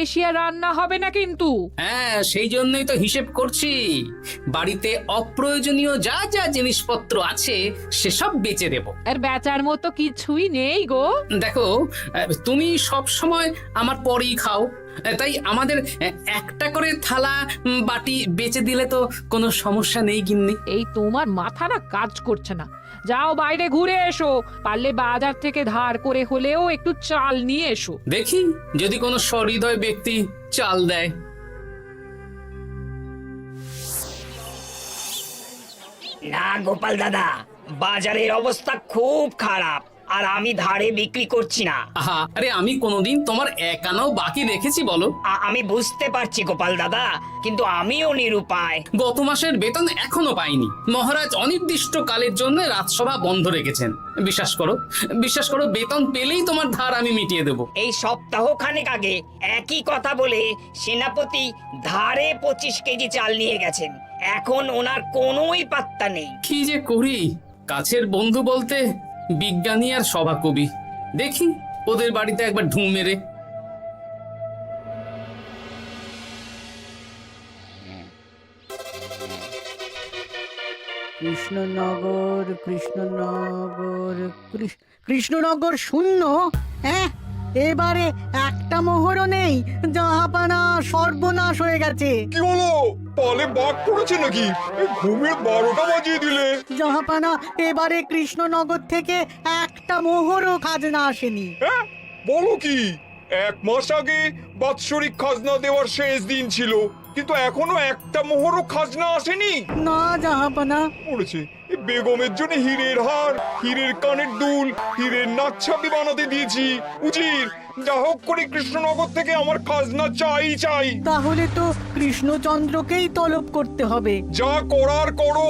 বেশি আর রান্না হবে না কিন্তু। হ্যাঁ, সেই জন্যই তো হিসেব করছি। বাড়িতে অপ্রয়োজনীয় যা যা জিনিসপত্র আছে সেসব বেচে দেব। আর বেচার মতো কিছুই নেই গো। দেখো, তুমি সব সময় আমার পরেই খাও, তাই আমাদের একটা করে থালা বাটি বেচে দিলে তো কোনো সমস্যা নেই গিন্নি। এই তোমার মাথা না কাজ করছে না। যাও বাইরে ঘুরে এসো, পারলে বাজার থেকে ধার করে হলেও একটু চাল নিয়ে এসো। দেখি যদি কোনো সহৃদয় ব্যক্তি চাল দেয়। না গোপাল দাদা, বাজারের অবস্থা খুব খারাপ, আর আমি ধারে বিক্রি করছি না। আহা, আরে আমি কোনোদিন তোমার একানাও বাকি রেখেছি বলো? আমি বুঝতে পারছি গোপাল দাদা, কিন্তু আমিও নিরুপায়। গত মাসের বেতন এখনো পাইনি। মহারাজ অনির্দিষ্ট কালের জন্য রাজসভা বন্ধ রেখেছেন। বিশ্বাস করো, বেতন পেলেই তোমার ধার আমি মিটিয়ে দেব। এই সপ্তাহ খানেক আগে একই কথা বলে সেনাপতি ধারে 25 কেজি চাল নিয়ে গেছেন। এখন ওনার কোনোই পাত্তা নেই। কি যে করি, কাছের বন্ধু বলতে বিজ্ঞানী আর সভাকবি। দেখি ওদের বাড়িতে একবার ঢুঁ মেরে। কৃষ্ণনগর শূন্য। হ্যাঁ, এবারে একটা মোহরও নেই। জাহাপানা সর্বনাশ হয়ে গেছে। কি হলো? পালে বাঘ পড়েছে নাকি? এই ঘুমের 12টা বাজিয়ে দিলে। জাহাপানা, এবারে কৃষ্ণনগর থেকে একটা মোহরও খাজনা আসেনি। হ্যাঁ, বলো কি? 1 মাস আগে বাৎসরিক খাজনা দেওয়ার শেষ দিন ছিল, কিন্তু এখনো একটা মোহরও খাজনা আসেনি। না জাহাপানা। পড়েছে এই বেগমের জন্য হীরের হার, হীরের কানের দুল, হীরের নাকছাবি বানাতে দিয়েছি। উজির, যা হোক করে কৃষ্ণনগর থেকে আমার খাজনা চাই। তাহলে তো কৃষ্ণচন্দ্রকেই তলব করতে হবে। যা করার করো।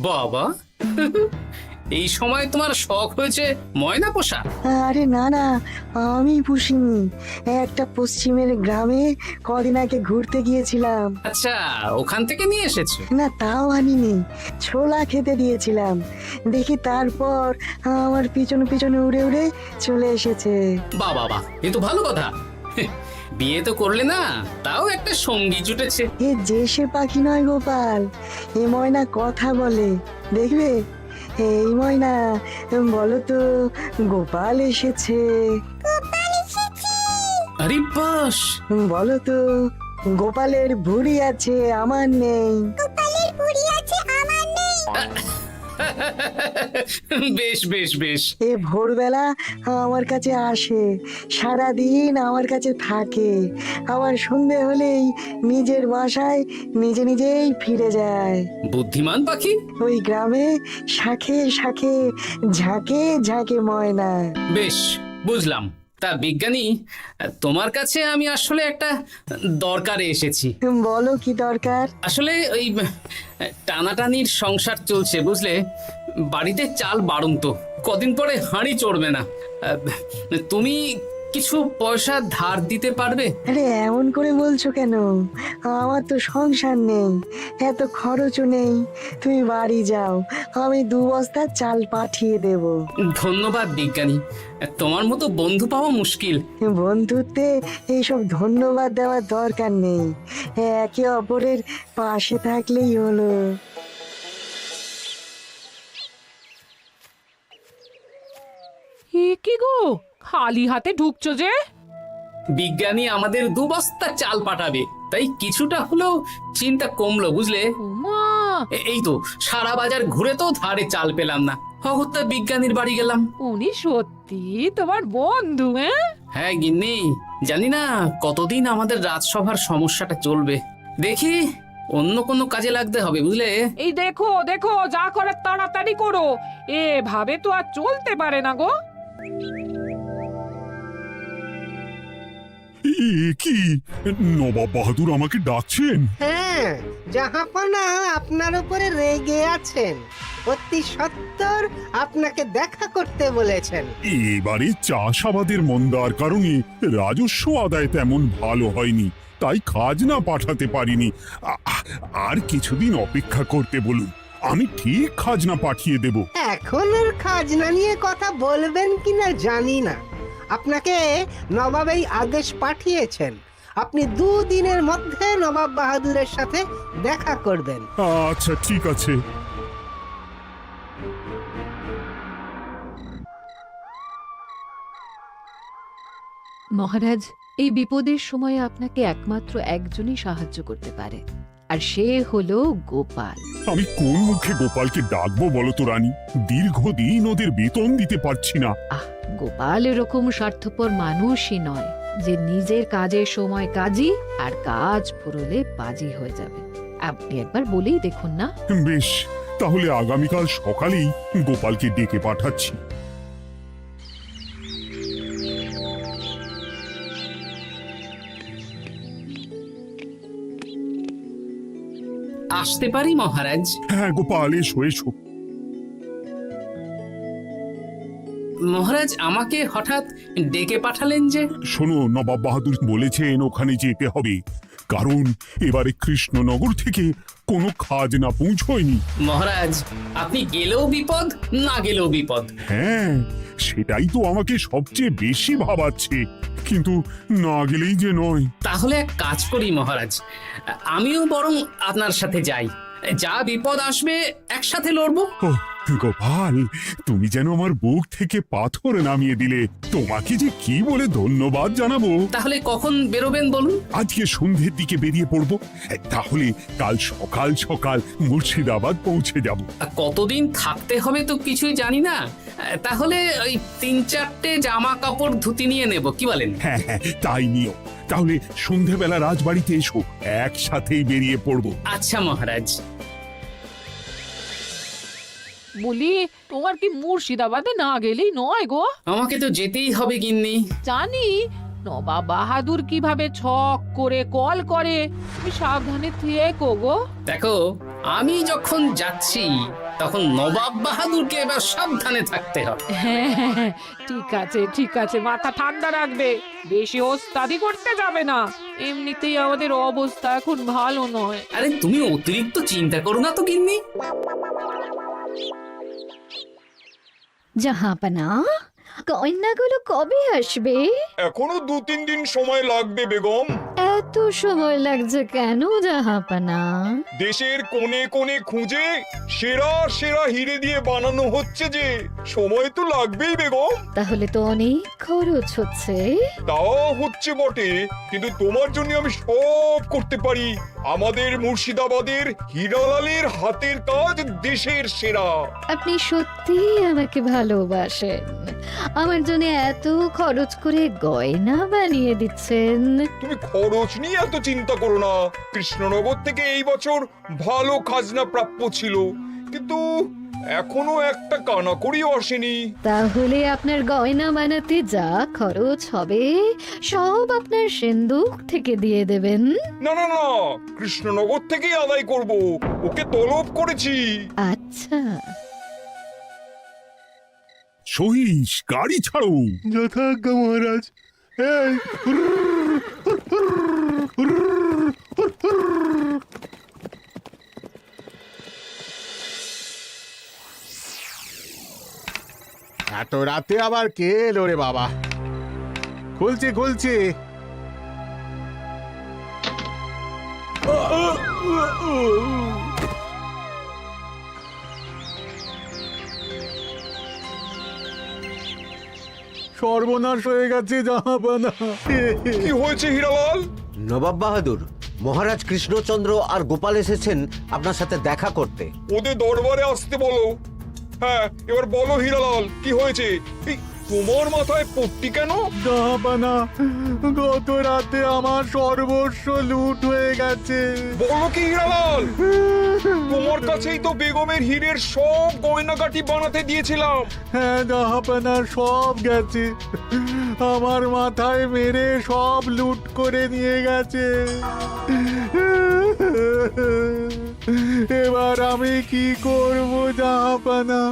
বাবা, এই সময় তোমার শখ হয়েছে ময়না পোষা? আরে না না, আমি পুষিনি। একটা পশ্চিমের গ্রামে কদিন আগে ঘুরতে গিয়েছিলাম। আচ্ছা, ওখান থেকে নিয়ে এসেছো? না, তাও আনিনি, ছোলা খেতে দিয়েছিলাম। দেখি তারপর আমার পিছনে উড়ে উড়ে চলে এসেছে। বাবা, এ তো ভালো কথা। বিয়ে তো করলে না, তাও একটা সঙ্গী জুটেছে। এ যে সে পাখি নয় গোপাল, এ ময়না কথা বলে, দেখবে। এই ময়না, বলো তো গোপাল এসেছে। আরে বাস, বলো তো গোপালের ভুঁড়ি আছে আমার নেই। বেশ। এ ভোরবেলা আমার কাছে আসে, সারাদিন আমার কাছে থাকে, আবার সন্ধে হলেই নিজের বাসায় নিজেই ফিরে যায়। বুদ্ধিমান পাখি। ওই গ্রামে শাখে শাখে ঝাঁকে ময়না। বেশ, বুঝলাম। তা বিজ্ঞানী, তোমার কাছে আমি আসলে একটা দরকারে এসেছি। বলো কি দরকার? আসলে ওই টানাটানির সংসার চলছে, বুঝলে। বাড়িতে চাল বাড়ন্ত, কদিন পরে হাঁড়ি চড়বে না। তুমি কিছু পয়সা ধার দিতে পারবে? আরে এমন করে বলছো কেন? আমার তো সংসার নেই, এত খরচও নেই। তুমি বাড়ি যাও, আমি 2 বস্তা চাল পাঠিয়ে দেব। ধন্যবাদ বিজ্ঞানী, তোমার মতো বন্ধু পাওয়া মুশকিল। বন্ধুত্বে এইসব ধন্যবাদ দেওয়ার দরকার নেই, একে অপরের পাশে থাকলেই হলো। এ কি গো, খালি হাতে ঢুকছো যে? বিজ্ঞানী আমাদের 2 বস্তা চাল পাঠাবে, তাই কিছুটা হলেও চিন্তা কমলো, বুঝলে। ওমা, এই তো সারা বাজার ঘুরে তো ধারে চাল পেলাম না, অগত্যা বিজ্ঞানীর বাড়ি গেলাম। উনি সত্যি তোমার বন্ধু? হ্যাঁ গিন্নি, জানি না কতদিন আমাদের রাজসভার সমস্যাটা চলবে। দেখি অন্য কোনো কাজে লাগতে হবে, বুঝলে। এই দেখো যা করার তাড়াতাড়ি করো, এভাবে তো আর চলতে পারে না গো। কি নবাব বাহাদুর আমাকে ডাকছেন? হ্যাঁ, জাহাপনা আপনার উপরে রেগে আছেন। অতি সত্বর আপনাকে দেখা করতে বলেছেন। এবারে চাষাবাদের মন্দার কারণে রাজস্ব আদায় তেমন ভালো হয়নি, তাই খাজনা পাঠাতে পারিনি। আর কিছুদিন অপেক্ষা করতে বলুন, আমি ঠিক খাজনা পাঠিয়ে দেব। এখন আর খাজনা নিয়ে কথা বলবেন কিনা জানি না। আপনাকে নবাব এই আদেশ পাঠিয়েছেন আপনি 2 দিনের মধ্যে নবাব বাহাদুরের সাথে দেখা করবেন। আচ্ছা ঠিক আছে। মহারাজ, এই বিপদের সময় আপনাকে একমাত্র একজনই সাহায্য করতে পারে, আর সে হলো গোপাল। আমি কোন মুখে গোপালকে ডাকবো বলো তো রানী? দীর্ঘদিন ওদের বেতন দিতে পারছি না। গোপাল এরকম স্বার্থপর মানুষই নয় যে নিজের কাজের সময় কাজী আর কাজ ফুরলে বাজি হয়ে যাবে। আপনি একবার বলেই দেখুন না। বেশ, তাহলে আগামীকাল সকালেই গোপালকে ডেকে পাঠাচ্ছি। আসতে পারি মহারাজ? হ্যাঁ গোপাল, এসো এসো। মহারাজ আমাকে হঠাৎ ডেকে পাঠালেন যে? শোনো, নবাব বাহাদুর বলেছেন ওখানে যেতে হবে, কারণ এবারে কৃষ্ণনগর থেকে কোনো খাজনা পৌঁছয়নি। মহারাজ, আপনি গেলেও বিপদ, না গেলেও বিপদ। হ্যাঁ, সেটাই তো আমাকে সবচেয়ে বেশি ভাবাচ্ছে, কিন্তু না গেলেই যে নয়। তাহলে এক কাজ করি মহারাজ, আমিও বরং আপনার সাথে যাই। যা বিপদ আসবে একসাথে লড়বো। ও গোপাল, তুমি যেন আমার বুক থেকে পাথর নামিয়ে দিলে। তোমাকে যে কি বলে ধন্যবাদ জানাবো। তাহলে কখন বেরোবেন বলুন? আজকে সন্ধ্যের দিকে বেরিয়ে পড়বো, তাহলে কাল সকাল সকাল মুর্শিদাবাদ পৌঁছে যাব। কতদিন থাকতে হবে তো কিছুই জানি না, তাহলে ওই 3-4টে জামা কাপড় ধুতি নিয়ে নেব, কি বলেন? হ্যাঁ হ্যাঁ, তাই নিও। তাহলে সন্ধ্যেবেলা রাজবাড়িতে এসো, একসাথেই বেরিয়ে পড়বো। আচ্ছা মহারাজ। বলি, তোমার কি মুর্শিদাবাদে না গেলেই নয় গো? আমাকে তো যেতেই হবে গিন্নি। জানি নবাব বাহাদুর কিভাবে ছক করে কল করে, তুমি সাবধানে থেকো গো। দেখো, আমি যখন যাচ্ছি তখন নবাব বাহাদুরকে এবার সাবধানে থাকতে হবে। হ্যাঁ হ্যাঁ, হ্যাঁ, ঠিক আছে ঠিক আছে, মাথা ঠান্ডা রাখবে, বেশি ওস্তাদি করতে যাবে না। এমনিতেই আমাদের অবস্থা এখন ভালো নয়। আরে তুমি অতিরিক্ত চিন্তা করো না তো গিন্নি। জাহাপনা, কন্যাগুলো কবে আসবে? এখনো 2-3 দিন সময় লাগবে বেগম। এত সময় লাগছে কেন জাহাপনা? দেশের কোণে কোণে খুঁজে সেরা সেরা হিরে দিয়ে বানানো হচ্ছে যে, সময় তো লাগবেই বেগম। তাহলে তো অনেক খরচ হচ্ছে। তাও হচ্ছে বটে, কিন্তু তোমার জন্য আমি সব করতে পারি। আমাদের মুর্শিদাবাদের হীরালালের হাতের কাজ দেশের সেরা। আপনি সত্যি আমাকে ভালোবাসেন, আমার জন্য এত খরচ করে গয়না বানিয়ে দিচ্ছেন। তুমি খরচ নিয়ে এত চিন্তা করো না। কৃষ্ণনগর থেকে এই বছর ভালো খাজনা প্রাপ্য ছিল, কিন্তু এখনো একটা কানাকড়িও আসেনি। তাহলে আপনার গয়না বানাতে যা খরচ হবে সব আপনার সিন্ধুক থেকে দিয়ে দেবেন। না না না, কৃষ্ণনগর থেকেই আদায় করব, ওকে তলব করেছি। আচ্ছা, সহিস, গাড়ি ছাড়ো। যথাজ্ঞা মহারাজ। এই এত রাতে আবার কে এলো রে বাবা? খুলছি খুলছি। সর্বনাশ হয়ে গেছে জাহাপানা। কি হয়েছে হীরালাল? নবাব বাহাদুর, মহারাজ কৃষ্ণচন্দ্র আর গোপাল এসেছেন আপনার সাথে দেখা করতে। ওদের দরবারে আসতে বলো। হ্যাঁ, এবার বলো হীরালাল, কি হয়েছে? এই, তোমার মাথায় পট্টি কেন? জাহাপানা, গত রাতে আমার সর্বস্ব লুট হয়ে গেছে। বলো কি হীরালাল? তোমার কাছেই তো বেগমের হীরের সব গয়নাগাটি বানাতে দিয়েছিলাম। হ্যাঁ জাহাপানা, সব গেছে। আমার মাথায় মেরে সব লুট করে নিয়ে গেছে। এবার আমি কি করব জাহাপানা?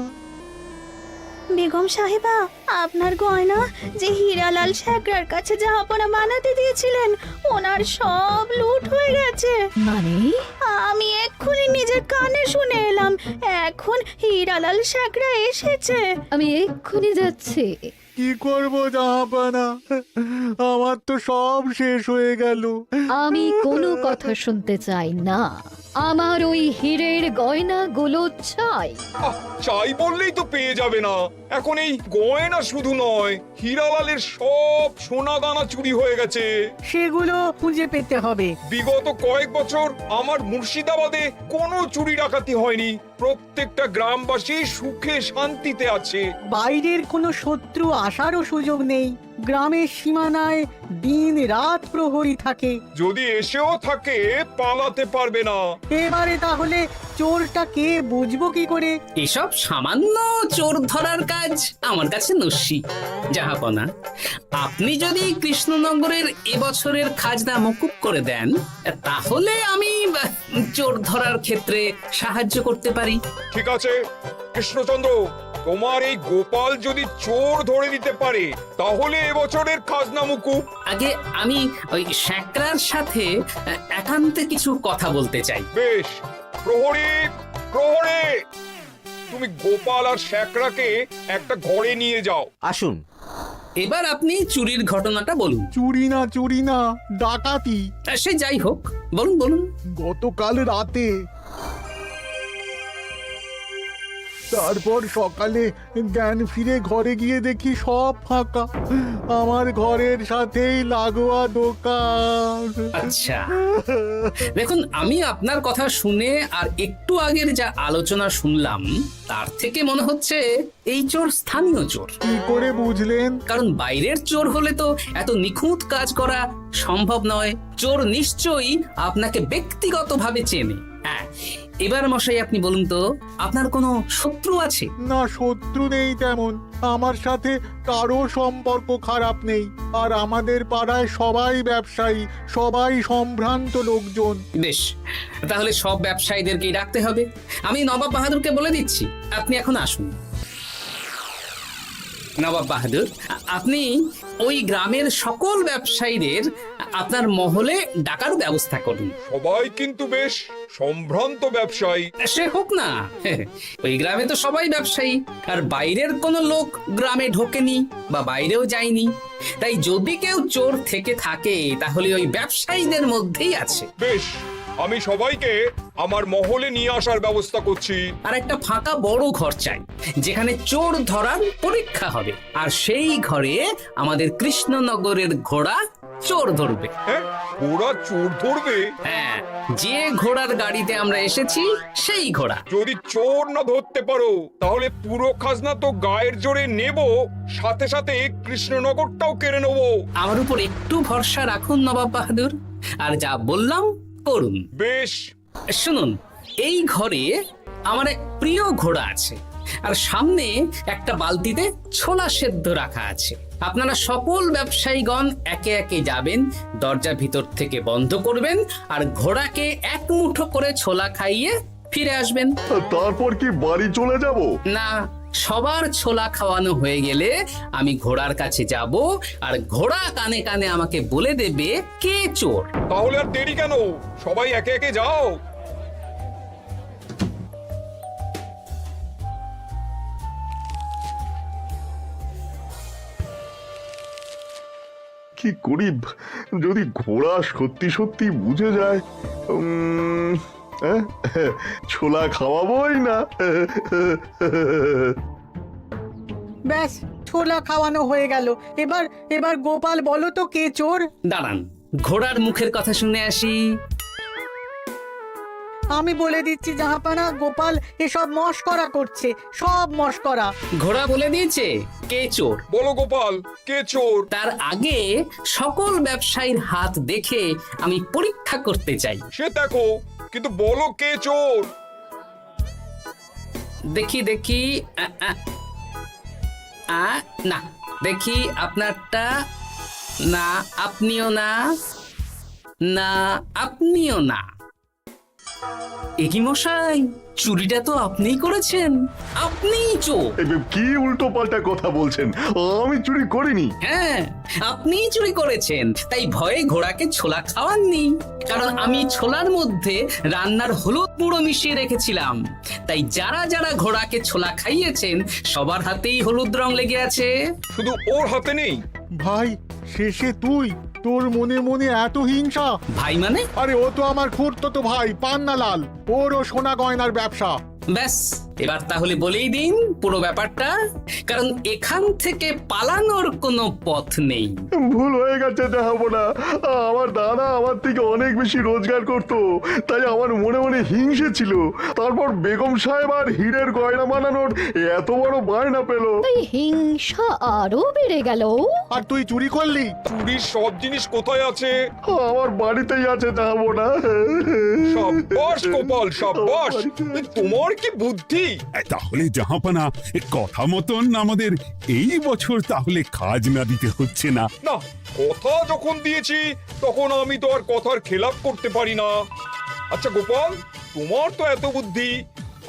বেগম সাহেবা, আপনার গয়না যে হীরালাল শেখরার কাছে জাহাপনা বানাতে দিয়েছিলেন, ওনার সব লুট হয়ে গেছে। মানে? আমি এক্ষুনি নিজের কানে শুনে এলাম, এখন হীরালাল শেখরা এসেছে। আমি এক্ষুনি যাচ্ছি। কি করব জাহাপানা, আমার তো সব শেষ হয়ে গেল। আমি কোনো কথা শুনতে চাই না, আমার ওই হীরের গয়নাগুলো চাই। চাই বললেই তো পেয়ে যাবে না। এখন এই গয়না শুধু নয়, হীরালালের সব সোনা দানা চুরি হয়ে গেছে। সেগুলো খুঁজে পেতে হবে। বিগত কয়েক বছর আমার মুর্শিদাবাদে কোনো চুরি ডাকাতি হয়নি। প্রত্যেকটা গ্রামবাসী সুখে শান্তিতে আছে। বাইরের কোনো শত্রু আসারও সুযোগ নেই। গ্রামের সীমানায় দিন রাত প্রহরী থাকে। যদি এসেও থাকে পালাতে পারবে না। এবারে তাহলে চোরটা কে বুঝবো কি করে? এসব সামান্য চোর ধরার কাজ আমার কাছে নস্যি। জাহাপনা, আপনি যদি কৃষ্ণনগরের এবছরের খাজনা মকুব করে দেন, তাহলে আমি চোর ধরার ক্ষেত্রে সাহায্য করতে পারি। ঠিক আছে কৃষ্ণচন্দ্র, তোমার এই গোপাল যদি চোর ধরে দিতে পারে তাহলে এবছরের খাজনা মুকুব। আগে আমি ওই শ্যাকরার সাথে একান্তে কিছু কথা বলতে চাই। বেশ, প্রহরী প্রহরী, তুমি গোপাল আর শ্যাকরাকে একটা ঘরে নিয়ে যাও। আসুন। এবার আপনি চুরির ঘটনাটা বলুন। চুরি না, ডাকাতি। সে যাই হোক, বলুন বলুন। গতকাল রাতে, তারপর সকালে জ্ঞান ফিরে ঘরে গিয়ে দেখি সব ফাঁকা। আমার ঘরের সাথেই লাগোয়া দোকান। আচ্ছা, দেখুন, আমি আপনার কথা শুনে আর একটু আগের যা আলোচনা শুনলাম তার থেকে মনে হচ্ছে এই চোর স্থানীয় চোর। কি করে বুঝলেন? কারণ বাইরের চোর হলে তো এত নিখুঁত কাজ করা সম্ভব নয়। চোর নিশ্চয়ই আপনাকে ব্যক্তিগতভাবে চেনে। হ্যাঁ, এবার মশাই আপনি বলুন তো, আপনার কোনো শত্রু আছে? না, শত্রু নেই তেমন। আমার সাথে কারো সম্পর্ক খারাপ নেই। আর আমাদের পাড়ায় সবাই ব্যবসায়ী, সবাই সম্ভ্রান্ত লোকজন। বেশ, তাহলে সব ব্যবসায়ীদেরকেই রাখতে হবে। আমি নবাব বাহাদুরকে বলে দিচ্ছি, আপনি এখন আসুন। নবাব বাহাদুর, আপনি ওই গ্রামের সকল ব্যবসায়ীদের আপনার মহলে ডাকার ব্যবস্থা করুন। সবাই কিন্তু বেশ সম্ভ্রান্ত ব্যবসায়ী। সে হোক না, ওই গ্রামে তো সবাই ব্যবসায়ী, আর বাইরের কোনো লোক গ্রামে ঢোকেনি বা বাইরেও যায়নি। তাই যদি কেউ চোর থেকে থাকে তাহলে ওই ব্যবসায়ীদের মধ্যেই আছে। বেশ, আমি সবাইকে আমার মহলে নিয়ে আসার ব্যবস্থা করছি। আর একটা ফাঁকা বড় ঘর চাই, যেখানে চোর ধরার পরীক্ষা হবে। আর সেই ঘরে আমাদের কৃষ্ণনগরের ঘোড়া চোর ধরবে। হ্যাঁ, ঘোড়া চোর ধরবে? হ্যাঁ, যে ঘোড়ার গাড়িতে আমরা এসেছি সেই ঘোড়া। যদি চোর না ধরতে পারো তাহলে পুরো খাজনা তো গায়ের জোরে নেব, সাথে সাথে কৃষ্ণনগরটাও কেড়ে নেব। আমার উপর একটু ভরসা রাখুন নবাব বাহাদুর, আর যা বললাম করুন। বেশ, শুনুন, এই ঘরে আমার এক প্রিয় ঘোড়া আছে, আর সামনে একটা বালতিতে ছোলা সেদ্ধ রাখা আছে। আপনারা সকল ব্যবসায়ীগণ একে একে যাবেন, দরজা ভিতর থেকে বন্ধ করবেন, আর ঘোড়াকে এক মুঠো করে ছোলা খাইয়ে ফিরে আসবেন। তারপর কি বাড়ি চলে যাব? না, সবার ছোলা খাওয়ানো হয়ে গেলে আমি ঘোড়ার কাছে যাব, আর ঘোড়া কানে কানে আমাকে বলে দেবে কে চোর। তাহলে আর দেরি কেন, সবাই একে একে যাও। কি করি যদি ঘোড়া সত্যি সত্যি বুঝে যায়? ছোলা খাওয়াবোই না। ব্যাস, ছোলা খাওয়ানো হয়ে গেল। এবার গোপাল বলো তো কে চোর? দাঁড়ান, ঘোড়ার মুখের কথা শুনে আসি। আমি বলে দিচ্ছি জাহাপানা, গোপাল এসব মশকরা করছে, সব মশকরা। ঘোড়া বলে দিয়েছে কে চোর। বলো গোপাল, কে চোর? তার আগে সকল ব্যবসায়ীর হাত দেখে আমি পরীক্ষা করতে চাই। সে দেখো, কিন্তু বলো কে চোর? দেখি দেখি, না, দেখি আপনারটা। না, আপনিও না। না, আপনিও না। একি মশাই, চুরিটা তো আপনিই করেছেন, আপনিই চোর। কি উল্টো পাল্টা কথা বলছেন? আমি চুরি করিনি। হ্যাঁ, আপনিই চুরি করেছেন, তাই ভয়ে ঘোড়াকে ছোলা খাওয়াননি। কারণ আমি ছোলার মধ্যে রান্নার হলুদ গুঁড়ো মিশিয়ে রেখেছিলাম, তাই যারা যারা ঘোড়াকে ছোলা খাইয়েছেন সবার হাতেই হলুদ রং লেগে আছে। শুধু ওর হাতে নেই। ভাই, শেষে তুই? তোর মনে মনে এত হিংসা? ভাই মানে? আরে ও তো আমার খুড়তো ভাই পান্নালাল, ওরও সোনা গয়নার ব্যবসা। ব্যাস, এবার তাহলে বলেই দিন পুরো ব্যাপারটা, কারণ এখান থেকে পালানোর কোনো পথ নেই। ভুল হয়ে গেছে দেখাবো না। আমার দাদা আমার থেকে অনেক বেশি রোজগার করতো, তাই আমার মনে মনে হিংসে ছিল। তারপর বেগম সাহেব আর হীরের গয়না বানানোর এত বড় বায়না পেল, তাই হিংসা আরো বেড়ে গেল। আর তুই চুরি করলি? চুরির সব জিনিস কোথায় আছে? আমার বাড়িতেই আছে দেখাবো না। সাব্বাস গোপাল, সাব্বাস। তোমার কি বুদ্ধি! তাহলে জাহাপানা, কথা মতন আমাদের এই বছর তাহলে খাজনা দিতে হচ্ছে না। না, কথা যখন দিয়েছি তখন আমি তো আর কথার খেলাপ করতে পারি না। আচ্ছা গোপাল, তোমার তো এত বুদ্ধি,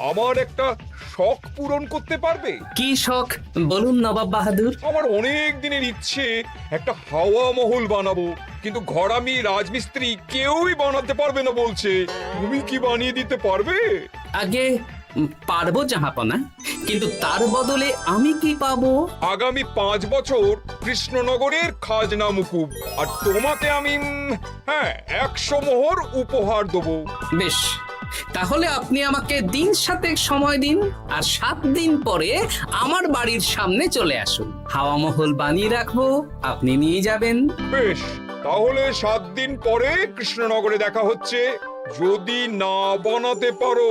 আমার একটা শখ পূরণ করতে পারবে? কি শখ বলুন নবাব বাহাদুর। আমার অনেক দিনের ইচ্ছে একটা হাওয়া মহল বানাবো, কিন্তু ঘরামি রাজমিস্ত্রি কেউই বানাতে পারবে না বলছে। তুমি কি বানিয়ে দিতে পারবে? আগে পারবো জাহাপনা, কিন্তু তার বদলে আমি কি পাবো? আগামী 5 বছর কৃষ্ণনগরের খাজনা মুকুব, আর তোমাকে আমি 100 মোহর উপহার দেবো। বেশ, তাহলে আপনি আমাকে দিন 7 সময় দিন, আর 7 দিন পরে আমার বাড়ির সামনে চলে আসুন। হাওয়া মহল বানিয়ে রাখবো, আপনি নিয়ে যাবেন। বেশ, তাহলে 7 দিন পরে কৃষ্ণনগরে দেখা হচ্ছে। যদি না বানাতে পারো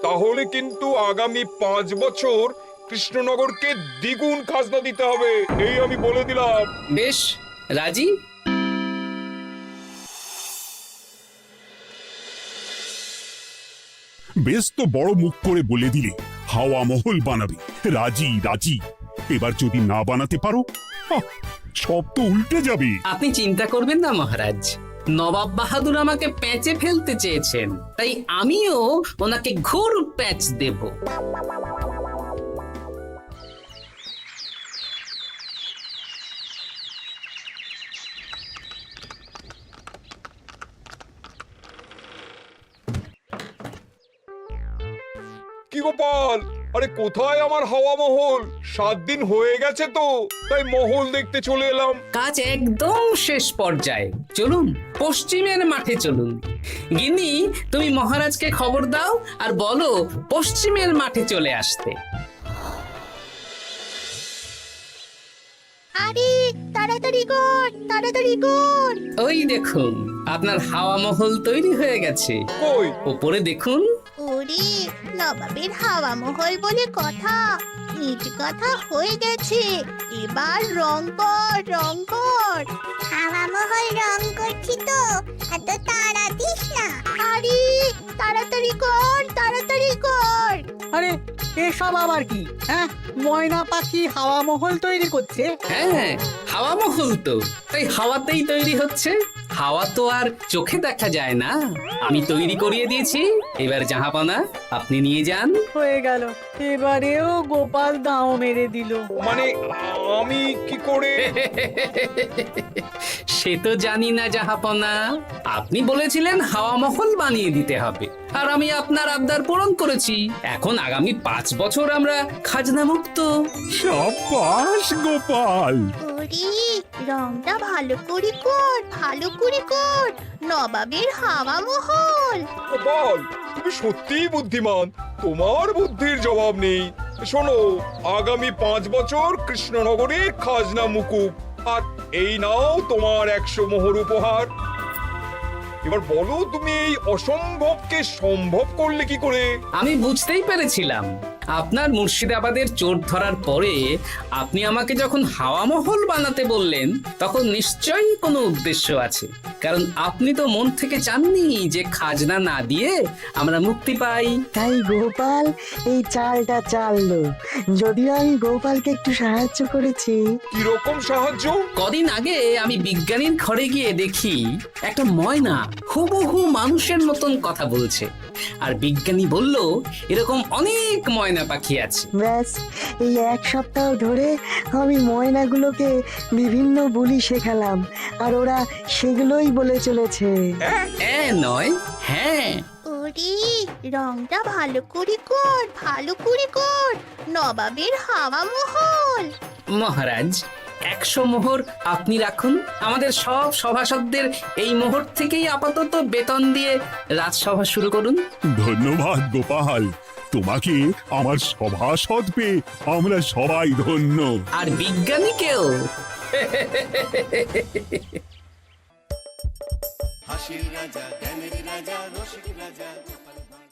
তাহলে কিন্তু আগামী 5 বছর কৃষ্ণনগরকে দ্বিগুণ খাজনা দিতে হবে, এই আমি বলে দিলাম। বেশ, রাজি। বেশ তো বড় মুখ করে বলে দিলে হাওয়া মহল বানাবে। রাজি রাজি। এবার যদি না বানাতে পারো, সব তো উল্টে যাবে। আপনি চিন্তা করবেন না মহারাজ, নবাব বাহাদুর আমাকে প্যাঁচে ফেলতে চেয়েছেন, তাই আমিও ওনাকে ঘোর প্যাঁচ দেব। কি গোপাল, আরে কোথায় আমার হাওয়া মহল? 7 দিন হয়ে গেছে তো, তাই মহল দেখতে চলে এলাম। কাজ একদম শেষ পর্যায়ে, চলুন পশ্চিমের মাঠে চলুন। গিন্নি, তুমি মহারাজকে খবর দাও আর বলো পশ্চিমের মাঠে চলে আসতে। আরে তাড়াতাড়ি কর, তাড়াতাড়ি কর। ওই দেখুন, আপনার হাওয়া মহল তৈরি হয়ে গেছে। কই? উপরে দেখুন। ওরে, নবাবের হাওয়া মহল বলে কথা, ইট কথা হয়ে গেছে। এবার রং কর, রং কর। হাওয়া মহল রং করছি তো, এত তাড়া দিস না। আরে তাড়াতাড়ি কর, তাড়াতাড়ি কর। আরে এসব আবার কি? ময়না পাখি হাওয়া মহল তৈরি করছে? হ্যাঁ, হাওয়া মহল তো, তাই হাওয়াতেই তৈরি হচ্ছে। হাওয়া তো আর চোখে দেখা যায় না, আমি তৈরি করিয়ে দিয়েছি। এবার জাহাপানা আপনি নিয়ে যান। হয়ে গেল, এবারেও গোপাল দাও মেরে দিল। মানে আমি কি করে? সে তো জানি না জাহাপনা, আপনি বলেছিলেন হাওয়া মহল বানিয়ে দিতে হবে, আর আমি আপনার আবদার পূরণ করেছি। এখন আগামী 5 বছর আমরা খাজনা মুক্ত। সাব্বাস গোপাল। ওরে, রংটা ভালো করে কর, ভালো করে কর। নবাবের হাওয়া মহল। গোপাল, তুমি সত্যিই বুদ্ধিমান, তোমার বুদ্ধির জবাব নেই। শোনো, আগামী 5 বছর কৃষ্ণনগরের খাজনা মুকুব, আর এই নাও তোমার 100 মোহর উপহার। এবার বলো, তুমি এই অসম্ভবকে সম্ভব করলে কি করে? আমি বুঝতেই পেরেছিলাম, আপনার মুর্শিদাবাদের চোর ধরার পরে আপনি আমাকে যখন হাওয়া মহল বানাতে বললেন, তখন নিশ্চয়ই কোনো উদ্দেশ্য আছে। কারণ আপনি তো মন থেকে চাননি যে খাজনা না দিয়ে আমরা মুক্তি পাই। তাই গোপাল এই চালটা চাললো। যদিও আমি গোপালকে একটু সাহায্য করেছি। কিরকম সাহায্য? কদিন আগে আমি বিজ্ঞানীর ঘরে গিয়ে দেখি একটা ময়না হুবহু মানুষের মতন কথা বলছে। আর বিজ্ঞানী বলল এরকম অনেক ময়না পাখি আছে। ব্যাস এই এক সপ্তাহ ধরে আমি ময়নাগুলোকে বিভিন্ন বুলি শেখালাম, আর ওরা সেগুলোই বলে চলেছে। নয়, হ্যাঁ। ওরে রংটা ভালো করে কর, ভালো করে কর, নবাবের হাওয়া মহল। মহারাজ 100 মোহর আপনি রাখুন। আমাদের সব সভাসদদের এই মোহর থেকেই আপাতত বেতন দিয়ে রাজসভা শুরু করুন। ধন্যবাদ গোপাল, তোমাকে আমার সভাসদ পেয়ে আমরা সবাই ধন্য। আর বিজ্ঞানীকেও। হাসির রাজা, জ্ঞানের রাজা, রসিক রাজা, গোপাল ভাঁড়।